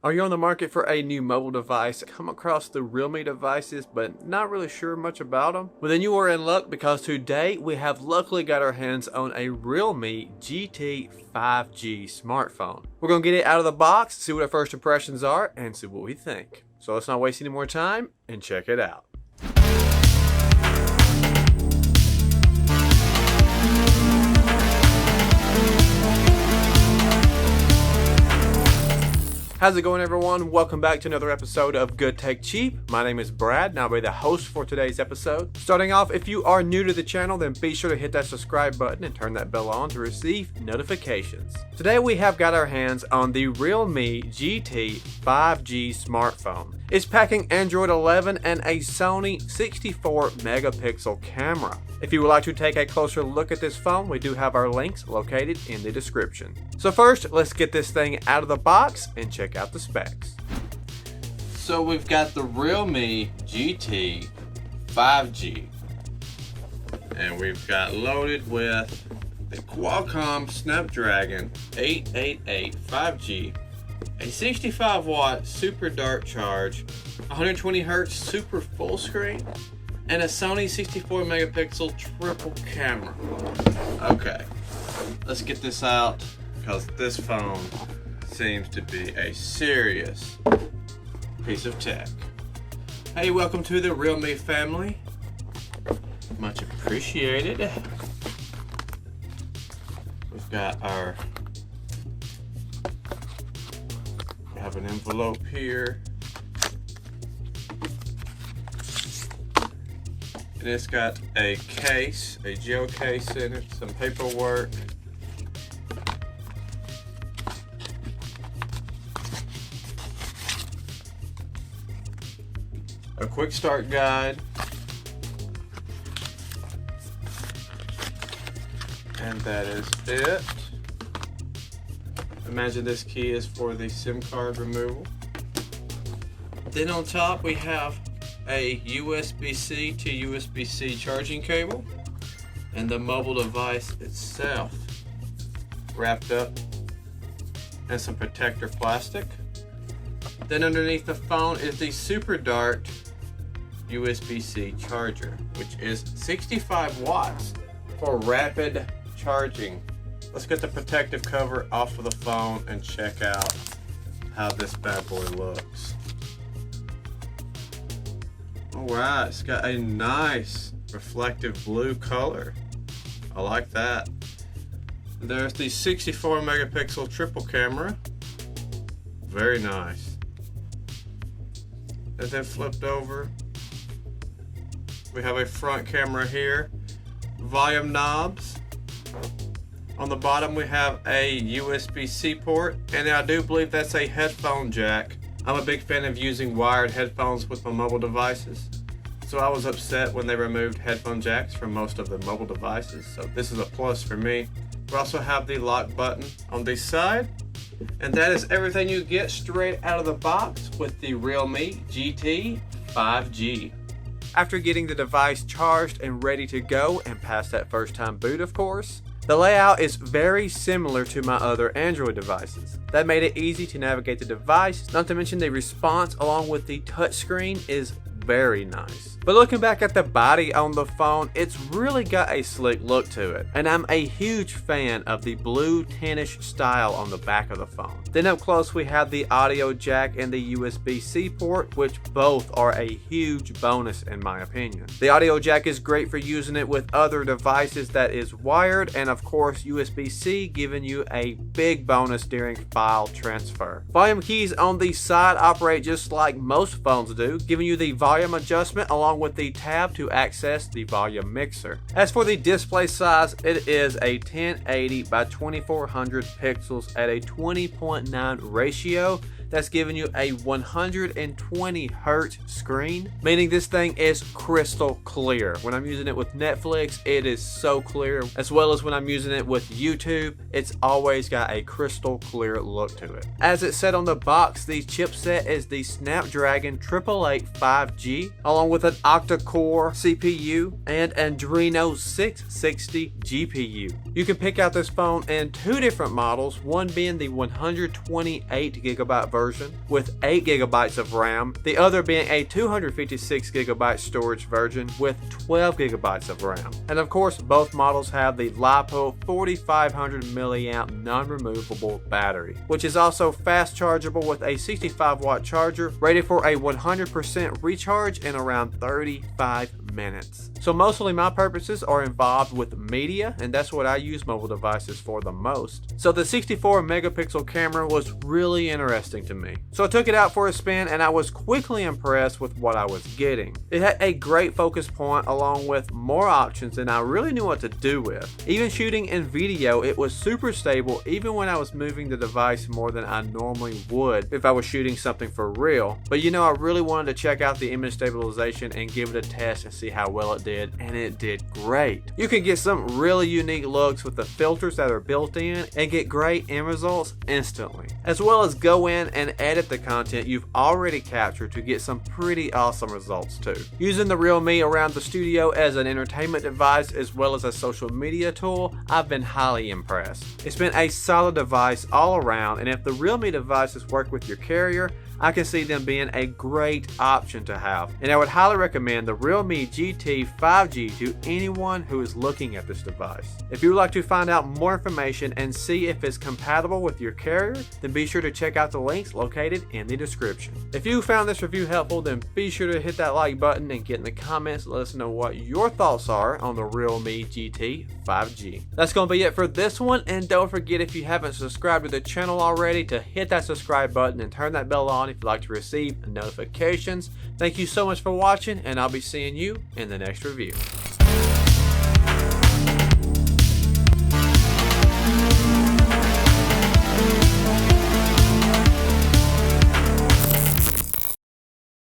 Are you on the market for a new mobile device, come across the realme devices but not really sure much about them? Well, then you are in luck, because today we have luckily got our hands on a realme GT 5G smartphone. We're going to get it out of the box, see what our first impressions are, and see what we think. So let's not waste any more time and check it out. How's it going, everyone? Welcome back to another episode of Good Take Cheap. My name is Brad, and I'll be the host for today's episode. Starting off, if you are new to the channel, then be sure to hit that subscribe button and turn that bell on to receive notifications. Today we have got our hands on the realme GT 5G smartphone. It's packing Android 11 and a Sony 64 megapixel camera. If you would like to take a closer look at this phone, we do have our links located in the description. So first, let's get this thing out of the box and check out the specs. So we've got the realme GT 5G, and we've got loaded with the Qualcomm Snapdragon 888 5G, a 65 watt super dart charge, 120 hertz super full screen, and a Sony 64 megapixel triple camera. Okay, let's get this out, because this phone seems to be a serious piece of tech. Hey, welcome to the realme family. Much appreciated. We've got we have an envelope here. And it's got a case, a gel case in it, some paperwork. A quick start guide. And that is it. Imagine this key is for the SIM card removal. Then on top we have a USB-C to USB-C charging cable, and the mobile device itself wrapped up in some protector plastic. Then underneath the phone is the Super Dart USB-C charger, which is 65 watts for rapid charging. Let's get the protective cover off of the phone and check out how this bad boy looks. Alright, it's got a nice reflective blue color. I like that. There's the 64 megapixel triple camera. Very nice. And then flipped over, we have a front camera here. Volume knobs. On the bottom we have a USB-C port, and I do believe that's a headphone jack. I'm a big fan of using wired headphones with my mobile devices, so I was upset when they removed headphone jacks from most of the mobile devices, so this is a plus for me. We also have the lock button on the side, and that is everything you get straight out of the box with the realme GT 5G. After getting the device charged and ready to go, and past that first time boot of course, the layout is very similar to my other Android devices. That made it easy to navigate the device, not to mention the response along with the touchscreen is very nice. But looking back at the body on the phone, it's really got a slick look to it, and I'm a huge fan of the blue tannish style on the back of the phone. Then up close we have the audio jack and the USB-C port, which both are a huge bonus in my opinion. The audio jack is great for using it with other devices that is wired, and of course USB-C giving you a big bonus during file transfer. Volume keys on the side operate just like most phones do, giving you the volume adjustment along with the tab to access the volume mixer. As for the display size, it is a 1080 by 2400 pixels at a 20.9 ratio. That's giving you a 120 hertz screen, meaning this thing is crystal clear. When I'm using it with Netflix, it is so clear, as well as when I'm using it with YouTube, it's always got a crystal clear look to it. As it said on the box, the chipset is the Snapdragon 888 5G, along with an octa-core CPU and Adron 660 GPU. You can pick out this phone in two different models, one being the 128GB version version with 8 GB of RAM, the other being a 256 GB storage version with 12 GB of RAM. And of course, both models have the LiPo 4500 mAh non-removable battery, which is also fast chargeable with a 65-watt charger rated for a 100% recharge in around 35 minutes. So mostly my purposes are involved with media, and that's what I use mobile devices for the most. So the 64 megapixel camera was really interesting to me. So I took it out for a spin and I was quickly impressed with what I was getting. It had a great focus point along with more options than I really knew what to do with. Even shooting in video, it was super stable even when I was moving the device more than I normally would if I was shooting something for real. But you know, I really wanted to check out the image stabilization and give it a test and see how well it did, and it did great. You can get some really unique looks with the filters that are built in and get great end results instantly, as well as go in and edit the content you've already captured to get some pretty awesome results too. Using the realme around the studio as an entertainment device as well as a social media tool, I've been highly impressed. It's been a solid device all around, and if the realme devices work with your carrier, I can see them being a great option to have, and I would highly recommend the Realme GT 5G to anyone who is looking at this device. If you would like to find out more information and see if it's compatible with your carrier, then be sure to check out the links located in the description. If you found this review helpful, then be sure to hit that like button and get in the comments to let us know what your thoughts are on the Realme GT 5G. That's going to be it for this one, and don't forget, if you haven't subscribed to the channel already, to hit that subscribe button and turn that bell on if you'd like to receive notifications. Thank you so much for watching, and I'll be seeing you in the next review.